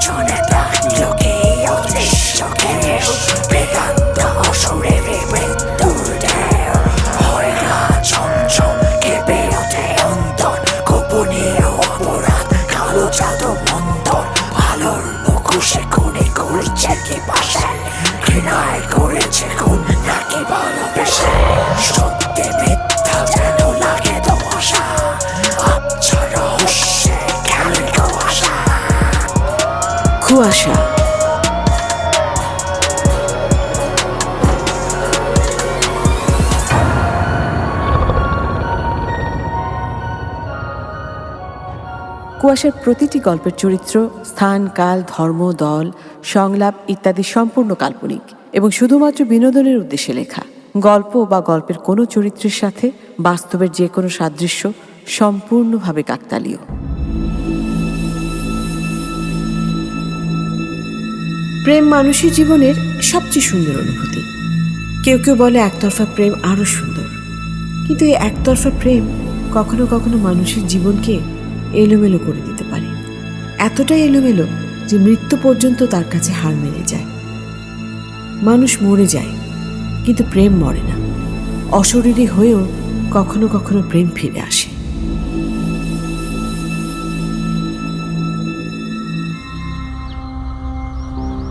শুনে থাকলো কি অদৃশ্য কেউ, বেদান্ত অসুরেরই মৃত্যুর ঢেউ। হয় না চঞ্চল কেঁপে ওঠে অন্তর, গোপনীয় অপরাধ কালো জাদু মন্তর। ভালোর মুখোশে খুনি করছে কি পাশে, ঘৃণায় করেছে খুন নাকি ভালোবেসে। সত্যি মিথ্যা যেন লাগে ধোঁয়াশা, আচ্ছা রহস্যে খেলে কুয়াশা। কুয়াশা। কুয়াশার প্রতিটি গল্পের চরিত্র, স্থান, কাল, ধর্ম, দল, সংলাপ ইত্যাদি সম্পূর্ণ কাল্পনিক এবং শুধুমাত্র বিনোদনের উদ্দেশ্যে লেখা। গল্প বা গল্পের কোনো চরিত্রের সাথে বাস্তবের যে কোনো সাদৃশ্য সম্পূর্ণভাবে কাকতালীয়। প্রেম মানুষের জীবনের সবচেয়ে সুন্দর অনুভূতি। কেউ কেউ বলে একতরফা প্রেম আরো সুন্দর, কিন্তু এই একতরফা প্রেম কখনো কখনো মানুষের জীবনকে এলোমেলো করে দিতে পারে। এতটাই এলোমেলো যে মৃত্যু পর্যন্ত তার কাছে হার মেনে যায়। মানুষ মরে যায়, কিন্তু প্রেম মরে না। অশরীরী হয়েও কখনো কখনো প্রেম ফিরে আসে।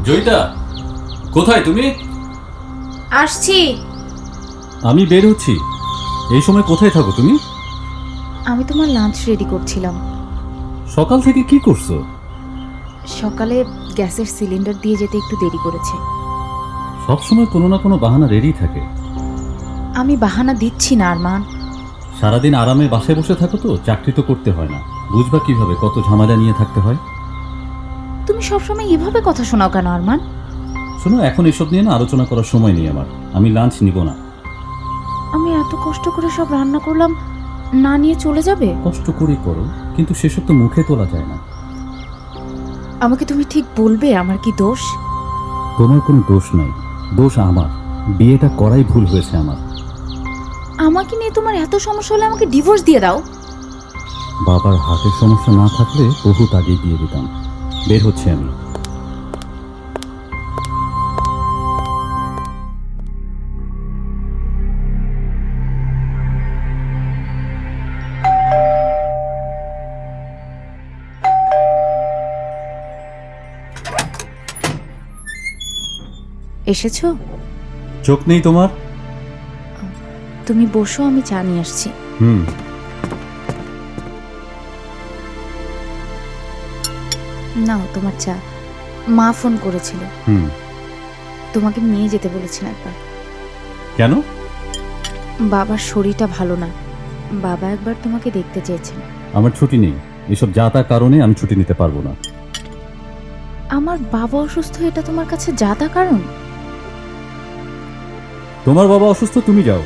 জয়িতা, কোথায় তুমি? আসছি। আমি বের হচ্ছি। এই সময় কোথায় থাকো তুমি? আমি তোমার লাঞ্চ রেডি করছিলাম। সকাল থেকে কি করছো? সকালে গ্যাসের সিলিন্ডার দিয়ে যেতে একটু দেরি করেছে। সবসময় কোনো না কোনো বাহানা রেডি থাকে। আমি বাহানা দিচ্ছি না আরমান। সারাদিন আরামে বাসায় বসে থাকো তো, চাকরি তো করতে হয় না। বুঝবা কিভাবে কত ঝামেলা নিয়ে থাকতে হয়? তুমি সবসময় এভাবে কথা শোনাও কেন আরমান? শোনো, এখন এসব নিয়ে না আলোচনা করার সময় নেই আমার। আমি লাঞ্চ নিব না। আমি এত কষ্ট করে সব রান্না করলাম, না নিয়ে চলে যাবে? কষ্ট করেই করো, কিন্তু সেসব তো মুখে তোলা যায় না। আমাকে তুমি ঠিক বলবে আমার কি দোষ? তোমার কোনো দোষ নাই, দোষ আমার। বিয়েটা করাই ভুল হয়েছে আমার। আমাকে নিয়ে তোমার এত সমস্যা হলে আমাকে ডিভোর্স দিয়ে দাও। বাবার হার্টের সমস্যা না থাকলে বহুত আগেই দিয়ে দিতাম। বের হচ্ছে আমি। এসেছো? চোখ নেই তোমার? তুমি বসো, আমি চা নিয়ে আসছি। নাও তোমার চা। মা ফোন করেছিল, তোমাকে নিয়ে যেতে বলেছিল একবার। কেন? বাবার শরীরটা ভালো না, বাবা একবার তোমাকে দেখতে চেয়েছেন। আমার ছুটি নেই, এসব যা তা কারণে আমি ছুটি নিতে পারবো না। আমার বাবা অসুস্থ, এটা তোমার কাছে যা তা কারণ? তোমার বাবা অসুস্থ, তুমি যাও।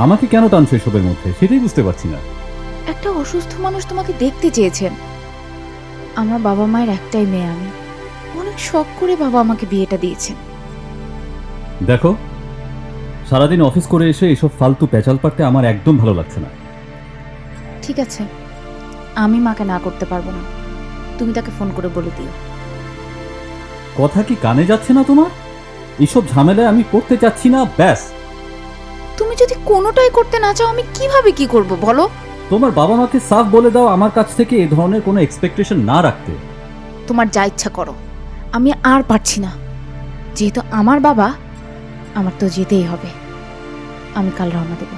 আমাকে কেন টানছো এসবের মধ্যে, সেটাই বুঝতে পারছি না। একটা অসুস্থ মানুষ তোমাকে দেখতে চেয়েছেন। আমার বাবা মায়ের একটাই মেয়ে আমি, অনেক শখ করে বাবা আমাকে বিয়েটা দিয়েছেন। দেখো, সারাদিন অফিস করে এসে এসব ফালতু পেঁচাল পারতে আমার একদম ভালো লাগছে না। ঠিক আছে, আমি মাকে না করতে পারবো না, তুমি তাকে ফোন করে বলে দিও। কথা কি কানে যাচ্ছে না তোমার? এইসব ঝামেলায় আমি করতে চাচ্ছি না, ব্যাস। তুমি যদি কোনোটাই করতে না চাও, আমি কিভাবে কি করব বলো? তোমার বাবা মাকে সাফ বলে দাও আমার কাছ থেকে এ ধরনের কোনো এক্সপেকটেশন না রাখতে। তোমার যা ইচ্ছা করো, আমি আর পারছি না। যেহেতু আমার বাবা, আমার তো যেতেই হবে। আমি কাল রওনা দেব।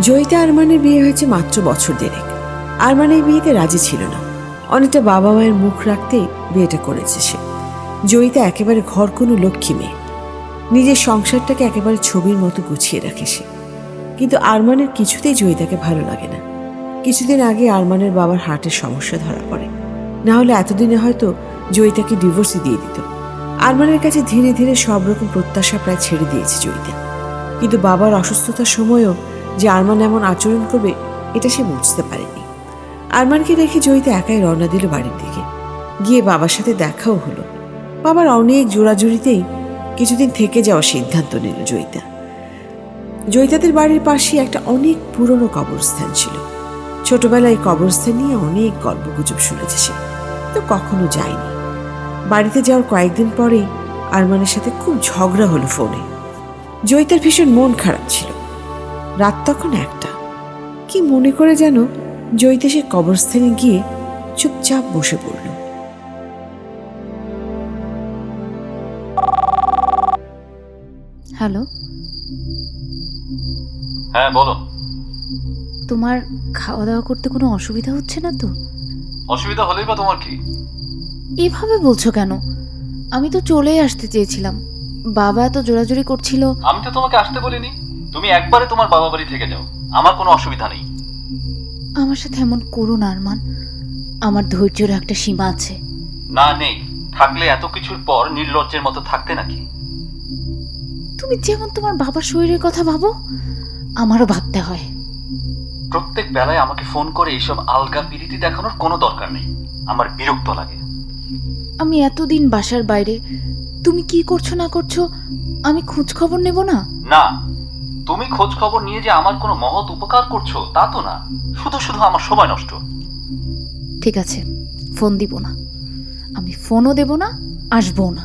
জয়িতা আরমানের বিয়ে হয়েছে মাত্র বছর দেড়েক। আরমান এই বিয়েতে রাজি ছিল না। অনেকটা বাবা মায়ের মুখ রাখতেই বিয়েটা করেছে সে। জয়িতা একেবারে ঘর কোনো লক্ষ্মী মেয়ে, নিজের সংসারটাকে একেবারে ছবির মতো গুছিয়ে রাখে সে। কিন্তু আরমানের কিছুতেই জয়িতাকে ভালো লাগে না। কিছুদিন আগে আরমানের বাবার হার্টের সমস্যা ধরা পড়ে, না হলে এতদিনে হয়তো জয়িতাকে ডিভোর্সই দিয়ে দিত। আরমানের কাছে ধীরে ধীরে সব রকম প্রত্যাশা প্রায় ছেড়ে দিয়েছে জয়িতা। কিন্তু বাবার অসুস্থতার সময়ও যে আরমান এমন আচরণ করবে এটা সে বুঝতে পারেনি। আরমানকে রেখে জয়িতা একাই রওনা দিল বাড়ির দিকে। গিয়ে বাবার সাথে দেখাও হলো। বাবার অনেক জোড়াজুড়িতেই কিছুদিন থেকে যাওয়ার সিদ্ধান্ত নিল জয়িতা। জয়িতাদের বাড়ির পাশে একটা অনেক পুরনো কবরস্থান ছিল। ছোটবেলায় কবরস্থান নিয়ে অনেক গল্পগুজব শুনেছে সে, তো কখনো যায়নি। বাড়িতে যাওয়ার কয়েকদিন পরেই আরমানের সাথে খুব ঝগড়া হলো ফোনে। জয়িতার ভীষণ মন খারাপ ছিল। রাত তখন 1টা। কি মনে করে যেন জয়িতা সে কবরস্থানে গিয়ে চুপচাপ বসে পড়ল। হ্যালো, হ্যাঁ বলো। তোমার খাওয়া দাওয়া করতে কোনো অসুবিধা হচ্ছে না তো? অসুবিধা হলেই বা তোমার কি? এভাবে বলছো কেন? আমি তো চলেই আসতে চেয়েছিলাম, বাবা এত জোরাজুরি করছিল। আমি তো তোমাকে আসতে বলিনি, তুমি একবারে তোমার বাবা বাড়ি থেকে যাও, আমার কোনো অসুবিধা নেই। আমার সাথে এমন করো না আরমান, আমার ধৈর্যের একটা সীমা আছে। না নেই, থাকলে এত কিছুর পর নির্লজ্জের মতো থাকতে নাকি? তুমি যেমন তোমার বাবার শরীরের কথা ভাবো, আমারও ভাবতে হয়। প্রত্যেক বেলায় আমাকে ফোন করে এইসব আলগা পিরিতি দেখানোর কোনো দরকার নেই, আমার বিরক্ত লাগে। আমি এতদিন বাসার বাইরে, তুমি কি করছো না করছো আমি খোঁজ খবর নেব না? না, তুমি খোঁজ খবর নিয়ে যে আমার কোনো মহৎ উপকার করছো তা তো না, শুধু শুধু আমার সময় নষ্ট। ঠিক আছে, ফোন দিব না, আমি ফোনও দেব না, আসবো না।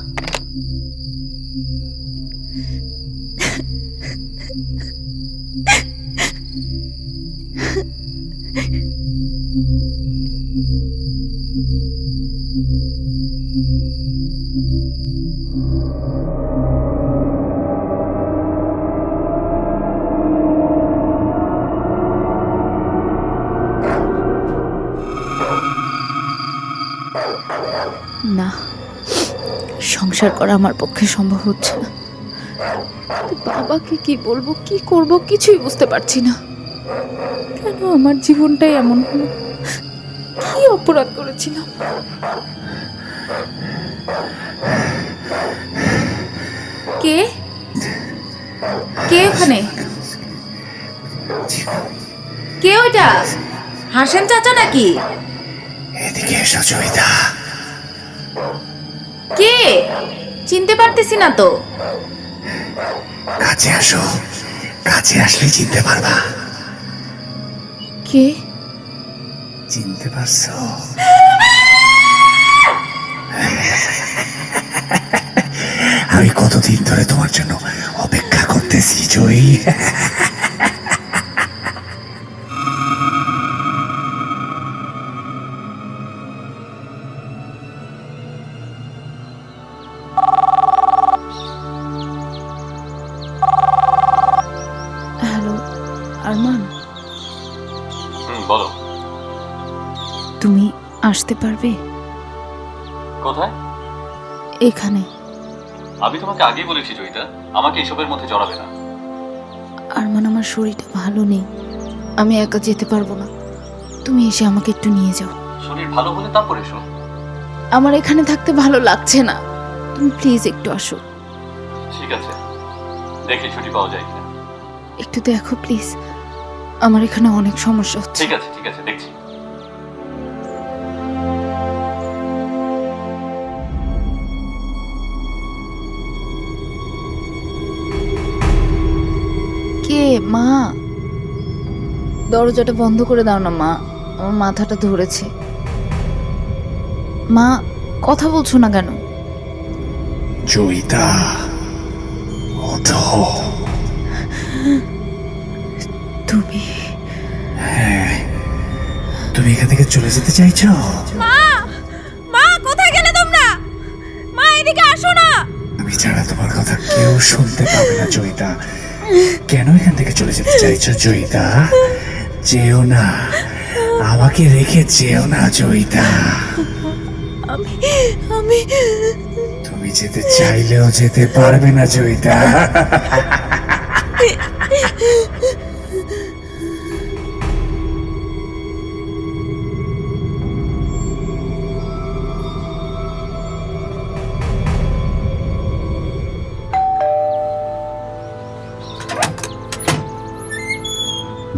না, সংসার করা আমার পক্ষে সম্ভব হচ্ছে না। বাবাকে কি বলবো, কি করব, কিছুই বুঝতে পারছি না। কেন আমার জীবনটাই এমন হলো? কি অপরাধ করেছিলাম? কে কে ওখানে? কে ওইটা? হাসেন চাচা নাকি? এদিকে এসো জয়িতা। কে? চিনতে পারতেছি না তো। কাছে আসো, কাছে আসলে চিনতে পারবা। কে? চিনতে পারছো? আমি কতদিন ধরে তোমার জন্য অপেক্ষা করতেছি জয়ী। হ্যালো আরমান, বলো। তুমি আসতে পারবে কোথায়? এখানে? আমি তোমাকে আগেই বলেছি জয়িতা, আমাকে এসবের মধ্যে জড়াবে না। আরমান, আমার শরীরটা ভালো নেই, আমি একা যেতে পারবো না। তুমি এসে আমাকে একটু নিয়ে যাও। শরীর ভালো হলে তারপর এসো। আমার এখানে থাকতে ভালো লাগছে না, তুমি প্লিজ একটু আসো। ঠিক আছে, দেখি ছুটি পাওয়া যায় কিনা। একটু দেখো প্লিজ, আমার এখানে অনেক সমস্যা হচ্ছে। ঠিক আছে, ঠিক আছে, দেখছি। কে? মা, দরজাটা বন্ধ করে দাও না মা, আমার মাথাটা ধরেছে। মা, কথা বলছো না কেন? জয়িতা, ওঠো। তুমি তুমি এখান থেকে চলে যেতে চাইছো? মা, কোথায় গেলে তোমরা? মা, এদিকে আসো না। আমি ছাড়া তোমার কথা কেউ শুনতে পাবে না জয়িতা। কেন এখান থেকে চলে যেতে চাইছো জয়িতা? যেও না, আমাকে রেখে যেও না জয়িতা। আমি তুমি যেতে চাইলেও যেতে পারবে না জয়িতা।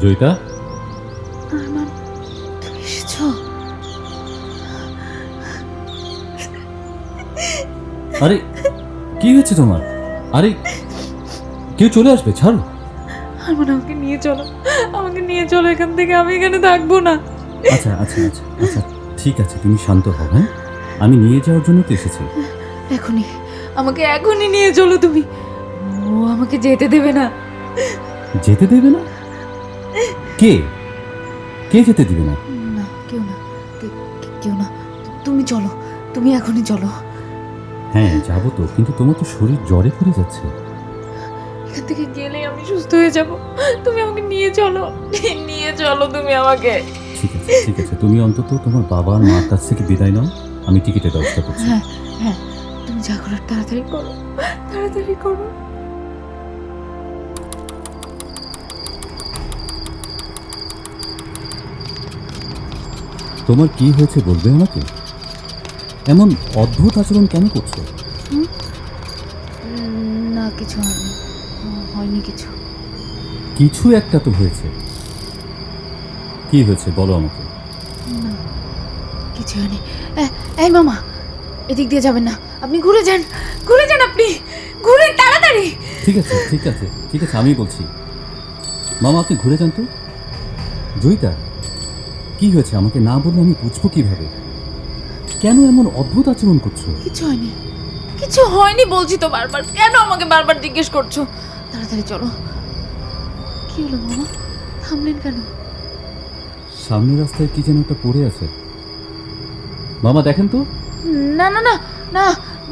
জয়িতা, আরমান, তুমি এসেছো? আরে কি হয়েছে তোমার? আরে কেউ চলে আসবে, ছাড়ো। আরমান আমাকে নিয়ে চলো, আমাকে নিয়ে চলো এখান থেকে, আমি এখানে থাকবো না। আচ্ছা আচ্ছা আচ্ছা আচ্ছা, ঠিক আছে, তুমি শান্ত হও। হ্যাঁ, আমি নিয়ে যাওয়ার জন্য তো এসেছি। এখনই, আমাকে এখনই নিয়ে চলো তুমি। ও আমাকে যেতে দেবে না। যেতে দেবে না? কে কে যেতে দিবে না? না, কেউ না, কেউ না। তুমি চলো, তুমি এখনই চলো। হ্যাঁ যাবো তো, কিন্তু তোমার তো শরীর জ্বরে পড়ে যাচ্ছে। এখান থেকে গেলে আমি সুস্থ হয়ে যাব। তুমি আমাকে নিয়ে চলো, নিয়ে চলো তুমি আমাকে। ঠিক আছে ঠিক আছে, তুমি অন্তত তোমার বাবা আর মার কাছ থেকে বিদায় নাও, আমি টিকিটের ব্যবস্থা করছি। হ্যাঁ হ্যাঁ, তুমি যা করার তাড়াতাড়ি করো, তাড়াতাড়ি করো। তোমার কি হয়েছে বলবে আমাকে? এমন অদ্ভুত আচরণ কেন করছো? না, কিছু হয়নি, হয়নি কিছু। কিছু একটা তো হয়েছে। কি হয়েছে বলো আমাকে। না, কিছু হয়নি। এই মামা, এদিক দিয়ে যাবেন না, আপনি ঘুরে যান, ঘুরে যান, আপনি ঘুরে তাড়াতাড়ি। ঠিক আছে ঠিক আছে ঠিক আছে, আমি বলছি। মামা আপনি ঘুরে যান তো। জয়িতা, কি হয়েছে আমাকে না বললে আমি বুঝবো কিভাবে? কেন এমন অদ্ভুত আচরণ করছো? কিছু হয়নি, কিছু হয়নি বলছি তো বারবার, কেন আমাকে বারবার জিজ্ঞেস করছো? তাড়াতাড়ি চলো। কি হলো মামা, থামলেন কেন? সামনের রাস্তায় কি যেন একটা পড়ে আছে। মামা দেখেন তো। না না না না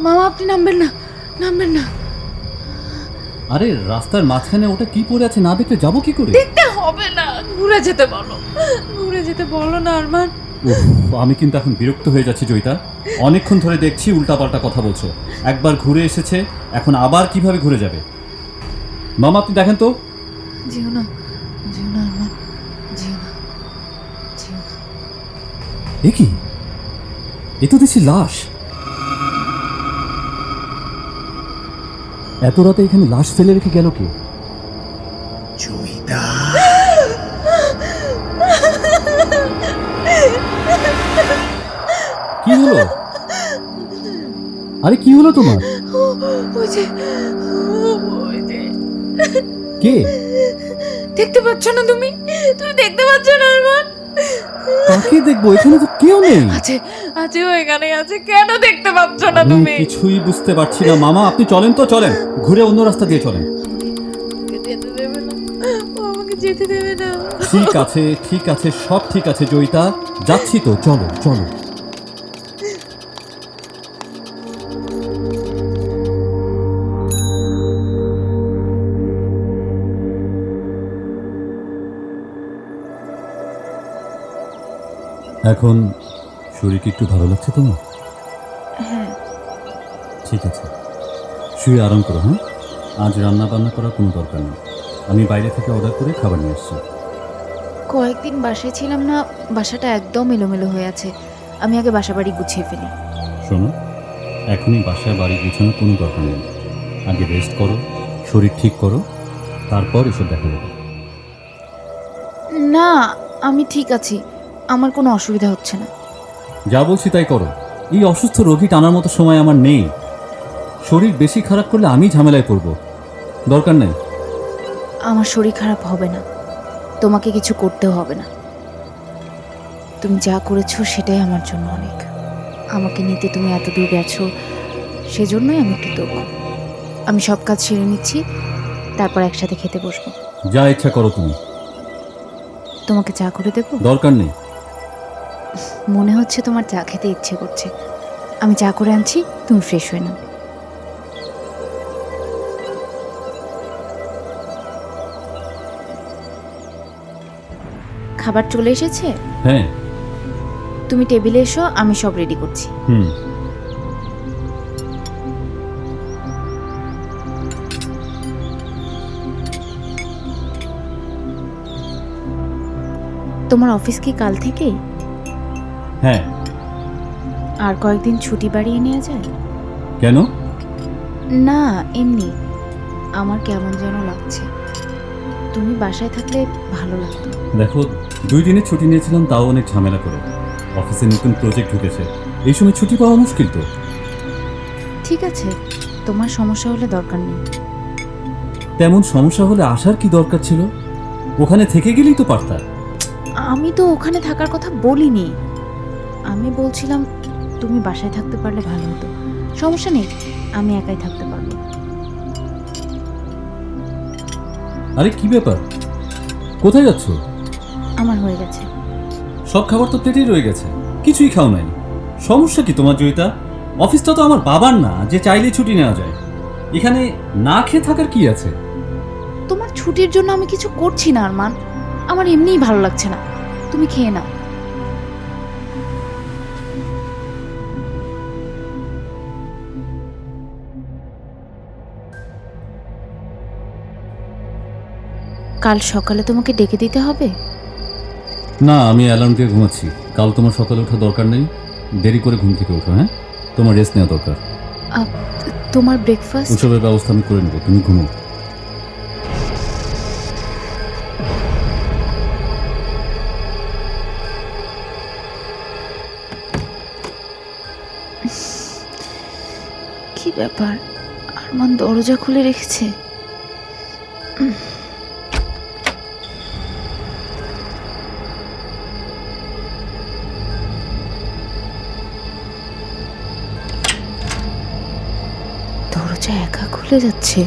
মামা, আপনি নামবেন না, নামবেন না। আরে রাস্তার মাঝখানে ওটা কি পড়ে আছে, না দেখলে যাবো কি করে? দেখতে হবে না, ঘুরে যেতে বলো, ঘুরে যেতে বলো না আরমান। উফ, আমি কিন্তু এখন বিরক্ত হয়ে যাচ্ছি জয়িতা। অনেকক্ষণ ধরে দেখছি উল্টাপাল্টা কথা বলছো। একবার ঘুরে এসেছে, এখন আবার কিভাবে ঘুরে যাবে? মামা আপনি দেখেন তো। যেও না, যেও না আরমান, যেও না, যেও না। এ কি, এ তো দেখছি লাশ। এত রাতে এখানে লাশ ফেলে রেখে গেল কে? জয়িতা, কি হলো? আরে কি হলো তোমার? ওই যে, ওই যে, কে? দেখতে পাচ্ছ না তুমি? তুমি দেখতে পাচ্ছ না আরমান? কাকে দেখবো, এখানে তো কেউ নেই। আছে, আছে, ও এখানে আছে, কেন দেখতে পাচ্ছ না আমি তুমি? কিছুই বুঝতে পারছি না। মামা আপনি চলেন তো, চলেন, ঘুরে অন্য রাস্তা দিয়ে চলেন। আমাকে যেতে দেবে না, ও আমাকে যেতে দেবে না। ঠিক আছে ঠিক আছে, সব ঠিক আছে জয়িতা, যাচ্ছি তো, চলো চলো। এখন শরীর কি একটু ভালো লাগছে তোমার? হ্যাঁ। ঠিক আছে, শুয়ে আরাম করো। হ্যাঁ, আজ রান্না বান্না করার কোনো দরকার নেই, আমি বাইরে থেকে অর্ডার করে খাবার নিয়ে আসছি। কয়েকদিন বাসায় ছিলাম না, বাসাটা একদম এলোমেলো হয়ে আছে, আমি আগে বাসা বাড়ি গুছিয়ে ফেলি। শোনো, এখনই বাসায় বাড়ি গুছানোর কোনো দরকার নেই। আগে রেস্ট করো, শরীর ঠিক করো, তারপর এসব দেখা যাবে। না, আমি ঠিক আছি, আমার কোনো অসুবিধা হচ্ছে না। যা বলছি তাই করো। এই অসুস্থ রোগী টানার মতো সময় আমার নেই। শরীর বেশি খারাপ করলে আমি ঝামেলায় পড়ব, দরকার নেই। আমার শরীর খারাপ হবে না, তোমাকে কিছু করতেও হবে না। তুমি যা করেছো সেটাই আমার জন্য অনেক। আমাকে নিতে তুমি এত দূর গেছো, সেজন্যই আমি কৃতজ্ঞ। আমি সব কাজ সেরে নিচ্ছি, তারপর একসাথে খেতে বসবো। যা ইচ্ছা করো তুমি। তোমাকে চা করে দেবো? দরকার নেই। মনে হচ্ছে তোমার চা খেতে ইচ্ছে করছে, আমি চা করে আনছি, তুমি ফ্রেশ হয়ে নাও। খাবার চলে এসেছে? হ্যাঁ। তুমি টেবিলে এসো, আমি সব রেডি করছি। তোমার অফিস কি কাল থেকেই? হ্যাঁ। আর কয়েকদিন ছুটি বাড়িয়ে নেওয়া যায়? কেন? না, এমনি আমার কেমন যেন লাগছে, তুমি বাসায় থাকলে ভালো লাগতো। দেখো, 2 দিনের ছুটি নিয়েছিলাম, তাও অনেক ঝামেলা করে। অফিসে নতুন প্রজেক্ট ঢুকেছে, এই সময় ছুটি পাওয়া মুশকিল তো। ঠিক আছে, তোমার সমস্যা হলে দরকার নেই। তেমন সমস্যা হলে আসার কি দরকার ছিল? ওখানে থেকে গেলেই তো পারতা। আমি তো ওখানে থাকার কথা বলিনি, আমি বলছিলাম তুমি বাসায় থাকতে পারলে ভালো হতো। সমস্যা নেই, আমি একাই থাকতে পারবো। আরে কি ব্যাপার, কোথায় যাচ্ছ? আমার হয়ে গেছে। সব খাবার তো পেটেই রয়ে গেছে, কিছুই খাও নাই। সমস্যা কি তোমার জয়িতা? অফিসটা তো আমার বাবার না যে চাইলে ছুটি নেওয়া যায়। এখানে না খেয়ে থাকার কি আছে? তোমার ছুটির জন্য আমি কিছু করছি না আরমান, আমার এমনিই ভালো লাগছে না। তুমি খেয়ে নাও। কাল সকালে তোমাকে ডেকে দিতে হবে? না, আমি অ্যালার্ম দিয়ে ঘুমাচ্ছি। কাল তোমার সকালে ওঠা দরকার নেই, দেরি করে ঘুম থেকে ওঠো। হ্যাঁ, তোমার রেস্ট নেওয়া দরকার। তোমার ব্রেকফাস্ট? ওসবের ব্যবস্থা আমি করে নেবো, তুমি ঘুমো। কি ব্যাপার, আরমান দরজা খুলে রেখেছে? দরজা একা খুলে যাচ্ছে।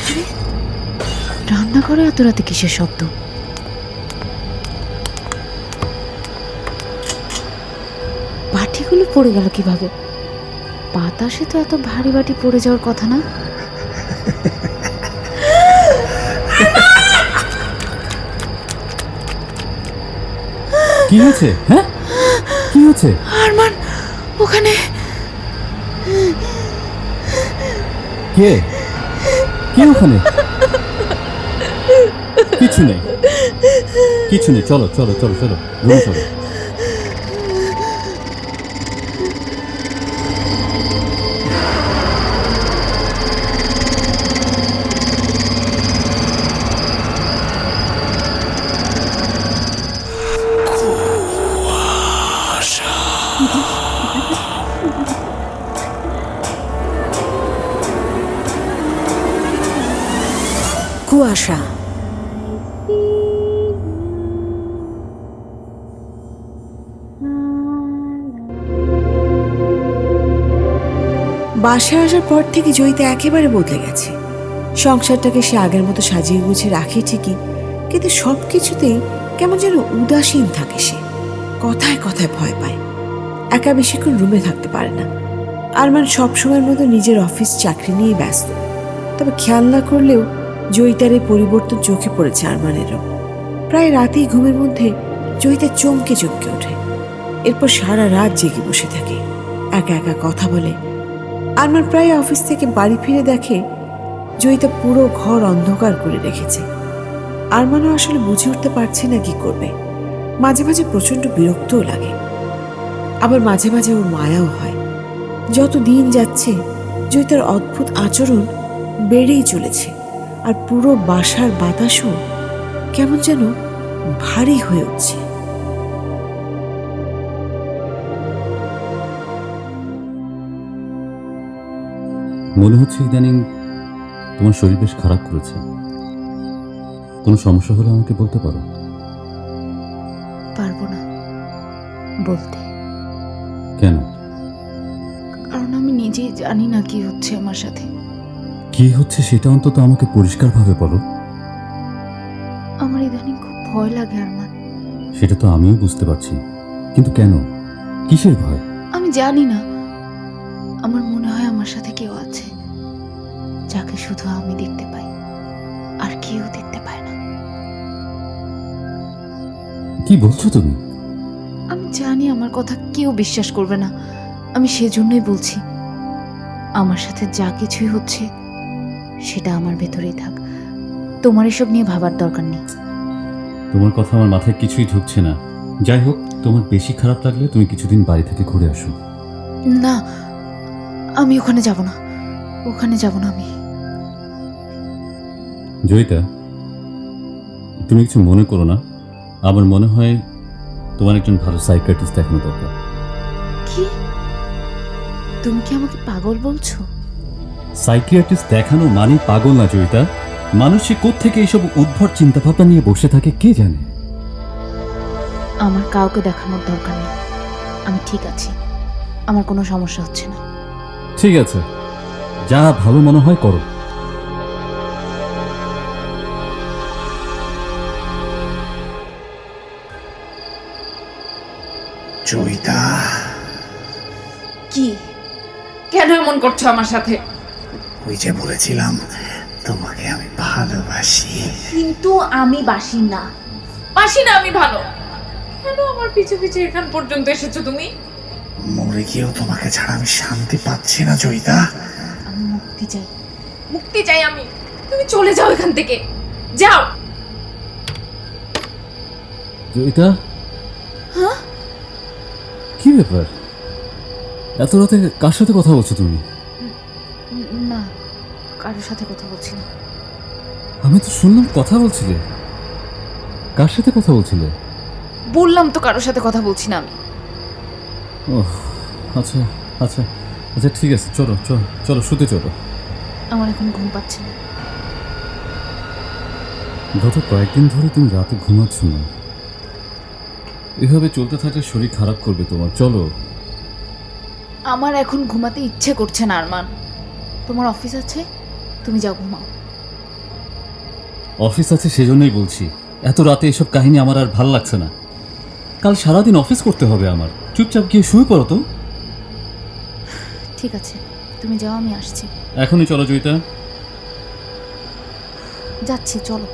আরে, রান্নাঘরে এত রাতে কিসের শব্দ? বাটিগুলো পড়ে গেল কিভাবে? বাতাসে তো এত ভারী বাটি পড়ে যাওয়ার কথা না। কি হয়েছে? হ্যাঁ, কি হয়েছে? আরমান ওখানে। কে কে ওখানে? কিছু নেই, কিছু নেই। চলো চলো চলো চলো, রুমে চলো। কুয়াশা। বাসায় আসার পর থেকে জয়িতা একেবারে বদলে গেছে। সংসারটাকে সে আগের মতো সাজিয়ে গুছিয়ে রাখে ঠিকই, কিন্তু সবকিছুতেই কেমন যেন উদাসীন থাকে সে। কথায় কথায় ভয় পায়, একা বেশিক্ষণ রুমে থাকতে পারে না। আরমান সবসময়ের মতো নিজের অফিস চাকরি নিয়ে ব্যস্ত। তবে খেয়াল না করলেও জয়িতার এই পরিবর্তন চোখে পড়েছে আরমানেরও। প্রায় রাতেই ঘুমের মধ্যে জয়িতা চমকে চমকে ওঠে। এরপর সারা রাত জেগে বসে থাকে, একা একা কথা বলে। আরমান প্রায় অফিস থেকে বাড়ি ফিরে দেখে জয়িতা পুরো ঘর অন্ধকার করে রেখেছে। আরমানও আসলে বুঝে উঠতে পারছে না কি করবে। মাঝে মাঝে প্রচন্ড বিরক্তও লাগে, আবার মাঝে মাঝে ওর মায়াও হয়। যত দিন যাচ্ছে জয়িতার অদ্ভুত আচরণ বেড়েই চলেছে, আর পুরো বাসার বাতাসও কেমন যেন ভারী হয়ে উঠছে। মনে হচ্ছে ইদানিং তোমার শরীর বেশ খারাপ করেছে। কোনো সমস্যা হলে আমাকে বলতে পারো। পারবো না বলতে, কেন? কারণ আমি নিজেই জানি না কি হচ্ছে আমার সাথে। কি হচ্ছে সেটা অন্তত আমাকে পরিষ্কারভাবে বলো। আমার ইদানিং খুব ভয় লাগে আরমান। সেটা তো আমিও বুঝতে পারছি, কিন্তু কেন? কিসের ভয়? আমি জানি না, আমার মনে হয় আমার সাথে কেউ আছে, যাকে শুধু আমি দেখতে পাই, আর কেউ দেখতে পায় না। কি বলছো তুমি? আমি জানি আমার কথা কেউ বিশ্বাস করবে না, আমি সেজন্যই বলছি। আমার সাথে যা কিছুই হচ্ছে সেটা আমার ভেতরেই থাক, তোমার এসব নিয়ে ভাবার দরকার নেই। তোমার কথা আমার মাথায় কিছুই ঢুকছে না। যাই হোক, তোমার বেশি খারাপ লাগলে তুমি কিছুদিন বাড়ি থেকে ঘুরে আসো। না, আমি ওখানে যাব না, ওখানে যাব না আমি। জয়িতা, তুমি কিছু মনে করো না। আমার মনে হয় তোমার একজন ভালো সাইকিয়াট্রিস্ট দেখানো দরকার। কি তুমি কি আমাকে পাগল বলছো? সাইকিয়াট্রিস্ট দেখানো মানে পাগল না জয়িতা। মানুষ সে কোত্থেকে এইসব উদ্ভট চিন্তাভাবনা নিয়ে বসে থাকে কে জানে। আমার কাউকে দেখানোর দরকার নেই, আমি ঠিক আছি, আমার কোনো সমস্যা হচ্ছে না। ঠিক আছে, যা ভালো মনে হয় করো। জয়িতা, কি, কেন এমন করছো আমার সাথে? ওই যে বলেছিলাম তোমাকে আমি ভালোবাসি। কিন্তু আমি বাসি না, আমি ভালো। কেন আমার পিছে পিছে এখান পর্যন্ত এসেছো তুমি? মরে গিয়েও তোমাকে ছাড়া আমি শান্তি পাচ্ছি না জয়িতা। আমি মুক্তি চাই আমি। তুমি চলে যাও এখান থেকে, যাও। জয়িতা, হ্যাঁ? কি ব্যাপার? এত রাতে কার সাথে কথা বলছো তুমি? না, কারোর সাথে কথা বলছি না। আমি তো শুনলাম কথা বলছিলে। কার সাথে কথা বলছিলে? বললাম তো কারোর সাথে কথা বলছি না আমি। ওহ, আচ্ছা আচ্ছা আচ্ছা, ঠিক আছে, চলো চলো চলো, শুতে চলো। আমার এখন ঘুম পাচ্ছে না। গত কয়েকদিন ধরে তুমি রাতে ঘুমাচ্ছ না। এভাবে চলতে থাকলে শরীর খারাপ করবে তোমার। চলো। আমার এখন ঘুমাতে ইচ্ছে করছে না আরমান। তোমার অফিস আছে, তুমি যাও ঘুমাও। অফিস আছে সেজন্যই বলছি, এত রাতে এসব কাহিনী আমার আর ভাল লাগছে না। কাল সারাদিন অফিস করতে হবে আমার। চুপচাপ গিয়ে শুয়ে পড়ো তো। ঠিক আছে, তুমি যাও, আমি আসছি। এখনই চলো জয়িতা। যাচ্ছি, চলো।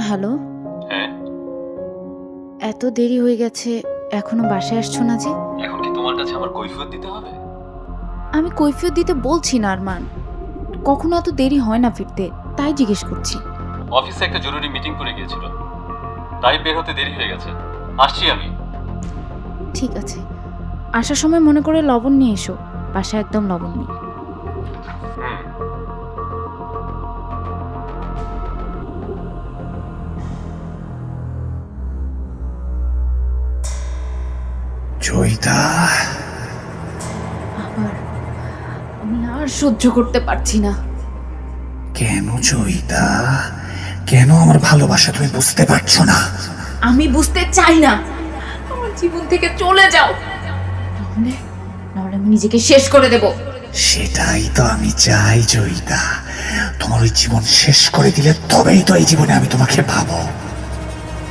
হ্যালো, হ্যাঁ, এত দেরি হয়ে গেছে, এখনো বাসায় আসছো না যে? এখন কি তোমার কাছে আমার কৈফিয়ত দিতে হবে? আমি কৈফিয়ত দিতে বলছি না আরমান, কখনো এত দেরি হয় না ফিরতে, তাই জিজ্ঞেস করছি। অফিসে একটা জরুরি মিটিং করে গিয়েছিল, তাই বের হতে দেরি হয়ে গেছে। আসছি আমি। ঠিক আছে, আসার সময় মনে করে লবণ নিয়ে এসো, বাসায় একদম লবণ নেই। জয়িতা, আবার আমি আর সহ্য করতে পারছি না। কেন জয়িতা, কেন আমার ভালোবাসা তুমি বুঝতে পারছো না? আমি বুঝতে চাই না, আমার জীবন থেকে চলে যাও, নাহলে আমি নিজেকে শেষ করে দেব। সেটাই তো আমি চাই জয়িতা। তোমার ওই জীবন শেষ করে দিলে তবেই তো এই জীবনে আমি তোমাকে পাবো।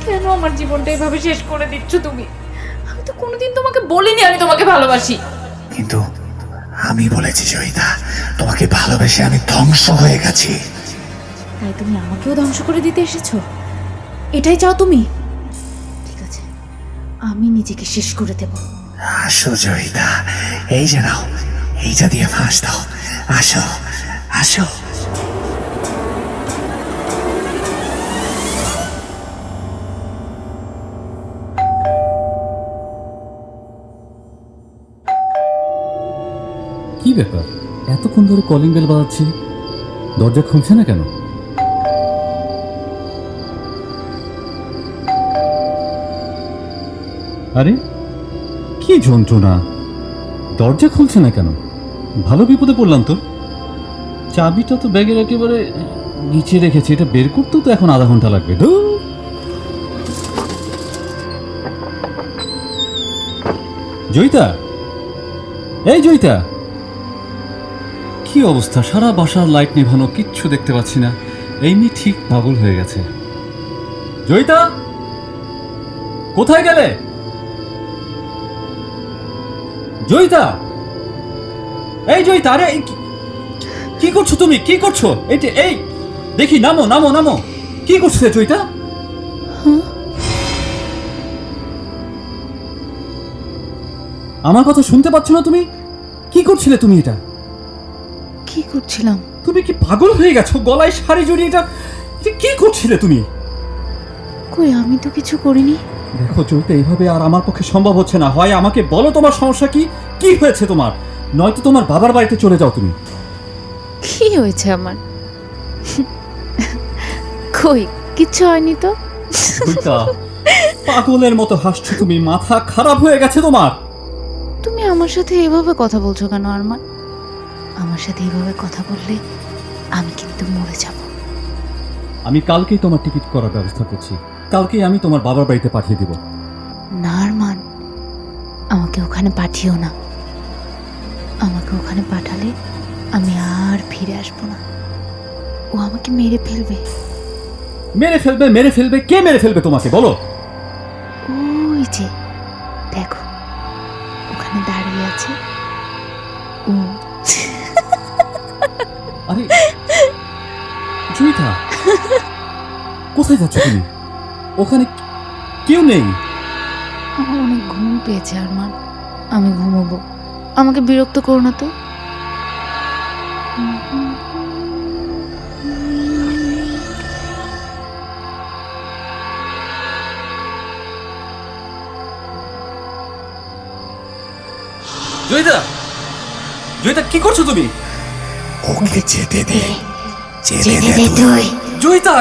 কেন আমার জীবনটা এভাবে শেষ করে দিচ্ছ তুমি? আমি তো কোনোদিন তোমাকে বলিনি আমি তোমাকে ভালোবাসি। কিন্তু আমি বলেছি জয়িতা, তোমাকে ভালোবেসে আমি ধ্বংস হয়ে গেছি। তাই তুমি আমাকেও ধ্বংস করে দিতে এসেছো? এটাই চাও তুমি? ঠিক আছে, আমি নিজেকে শেষ করে দেব। আসো জয়িতা, এই যে নাও, এইটা দিয়ে ফাঁস দাও। আসো আসো। কি ব্যাপার, এতক্ষণ ধরে কলিং বেল বাজাচ্ছি, দরজা খুলছে না কেন? আরে কি যন্ত্রণা, দরজা খুলছে না কেন? ভালো বিপদে পড়লাম তো। চাবিটা তো ব্যাগের একেবারে নিচে রেখেছি, এটা বের করতেও তো এখন আধা ঘন্টা লাগবে। ধুর। জয়িতা, এই জয়িতা, কি অবস্থা? সারা বাসার লাইট নেভানো, কিচ্ছু দেখতে পাচ্ছি না। এই মেয়ে ঠিক পাগল হয়ে গেছে। জয়িতা, কোথায় গেলে? জয়িতা, এই জয়িতা, আরে কি করছো তুমি? কি করছো? এই দেখি, নামো নামো নামো। কি করছো জয়িতা? আমার কথা শুনতে পাচ্ছ না তুমি? কি করছিলে তুমি? এটা কি করছিলাম? তুমি কি পাগল হয়ে গেছো? গলায় শাড়ি জড়িয়ে এটা কি করছিলে তুমি? কই, আমি তো কিছু করিনি। দেখো জয়িতা, এইভাবে আর আমার পক্ষে সম্ভব হচ্ছে না। হয় আমাকে বলো তোমার সমস্যা কি, কি হয়েছে তোমার, নয়তো তোমার বাবার বাড়িতে চলে যাও তুমি। কি হয়েছে আমার? কই, কিচ্ছু হয়নি তো। জয়িতা, পাগলের মতো হাসছো তুমি, মাথা খারাপ হয়ে গেছে তোমার। তুমি আমার সাথে এভাবে কথা বলছো কেন আরমান? আমার সাথে এভাবে কথা বললে আমি কিন্তু মরে যাব। আমি কালকেই তোমার টিকিট করার ব্যবস্থা করছি, কালকেই আমি তোমার বাবার বাড়িতে পাঠিয়ে দিব। না আরমান, আমাকে ওখানে পাঠিও না। আমাকে ওখানে পাঠালে আমি আর ফিরে আসবো না। ও আমাকে মেরে ফেলবে। মেরে ফেলবে? মেরে ফেলবে? কে মেরে ফেলবে তোমাকে বলো? ওই যে দেখো, ওখানে দাঁড়িয়ে আছে ও। আরে জয়িতা, কোথায় যাচ্ছ তুমি? ওখানে কেউ নেই। আমার অনেক ঘুম পেয়েছে আরমান, আমি ঘুমোবো। আমাকে বিরক্ত করো না তো। জয়িতা, জয়িতা কি করছো তুমি? ওকে যেতে দে, যেতে দে তুই। তুই জয়িতা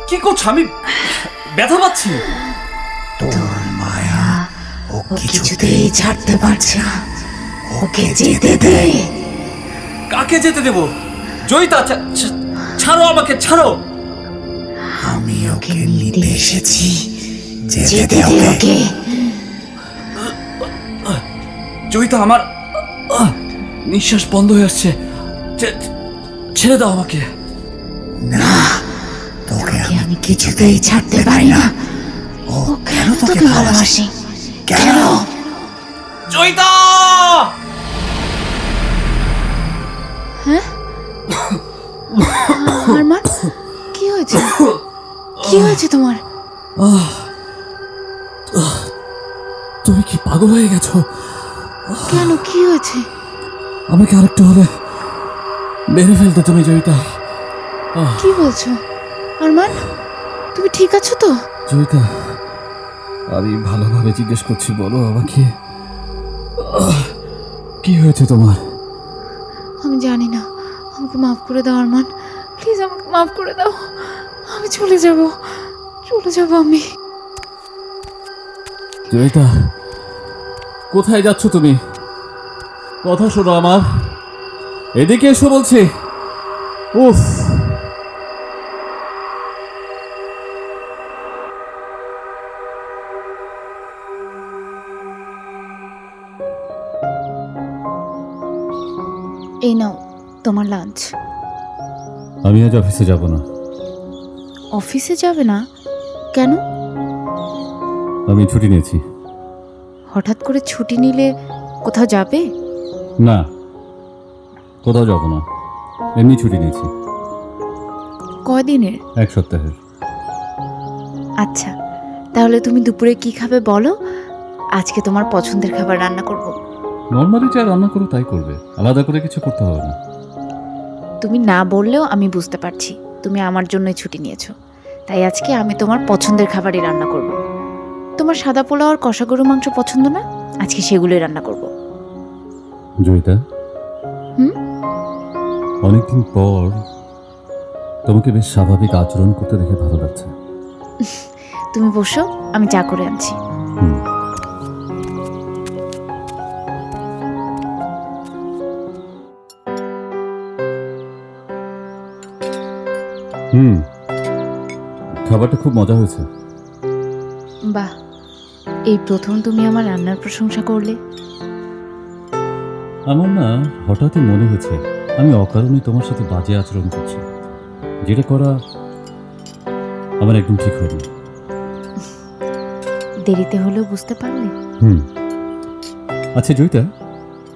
কি করছো? আমি ব্যথা পাচ্ছি। তোর মায়া ও কিছুতেই ছাড়তে পারছে না, ওকে যেতে দে। কাকে যেতে দেব? জয়িতা ছাড়ো আমাকে, ছাড়ো। আমি ওকে নিতে এসেছি, যেতে দে ওকে। জয়িতা, আমার নিঃশ্বাস বন্ধ হয়ে আসছে, ছেড়ে দাও আমাকে। না, তোকে আমি কিছুতেই ছাড়তে পারি না। ও কেন তোকে ভালোবাসে? কেন? জয়িতা! আরমান, কি হয়েছে? কি হয়েছে তোমার? তুমি কি পাগল হয়ে গেছো? কেন, কি হয়েছে? আমাকে আরেকটু হলে মেরে ফেলতে তুমি জয়িতা। কি বলছো আরমান? তুমি ঠিক আছো তো? জয়িতা, আমি ভালোভাবে জিজ্ঞেস করছি, বলো আমাকে কি হয়েছে তোমার? আমি জানি না। আমাকে মাফ করে দাও আরমান, প্লিজ আমাকে মাফ করে দাও। আমি চলে যাব, চলে যাব আমি। জয়িতা, কোথায় যাচ্ছ তুমি? কথা শোনো আমার, এদিকে এসো বলছি। উফ, এই নাও তোমার লাঞ্চ। আমি আজ অফিসে যাব না। অফিসে যাবে না? কেন? আমি ছুটি নিয়েছি। হঠাৎ করে ছুটি নিলে কোথাও যাবে? না, কোথাও যাব না, এমনি ছুটি নিয়েছি। কয়দিনের? 1 সপ্তাহের। আচ্ছা, তাহলে তুমি দুপুরে কি খাবে বলো? আজকে তোমার পছন্দের খাবার রান্না করব। নর্মালি যা রান্না করো তাই করবে, আলাদা করে কিছু করতে হবে না। তুমি না বললেও আমি বুঝতে পারছি তুমি আমার জন্যই ছুটি নিয়েছো। তাই আজকে আমি তোমার পছন্দের খাবারই রান্না করব। তোমার সাদা পোলাও আর কষা গরু মাংস পছন্দ না? আজকে সেগুলোই রান্না করব। জয়িতা, হুম? অনেকদিন পর তোমাকে বেশ স্বাভাবিক আচরণ করতে দেখে ভালো লাগছে। তুমি বসো, আমি চা করে আনছি। হুম। খাবারটা খুব মজা হয়েছে। বাহ, এই প্রথম তুমি আমার রান্নার প্রশংসা করলে। আমার না হঠাৎই মনে হয়েছে আমি অকারণে তোমার সাথে বাজে আচরণ করছি, যেটা করা আমার একদম ঠিক হয়নি। দেরিতে হলেও বুঝতে পারলে। আচ্ছা জয়িতা,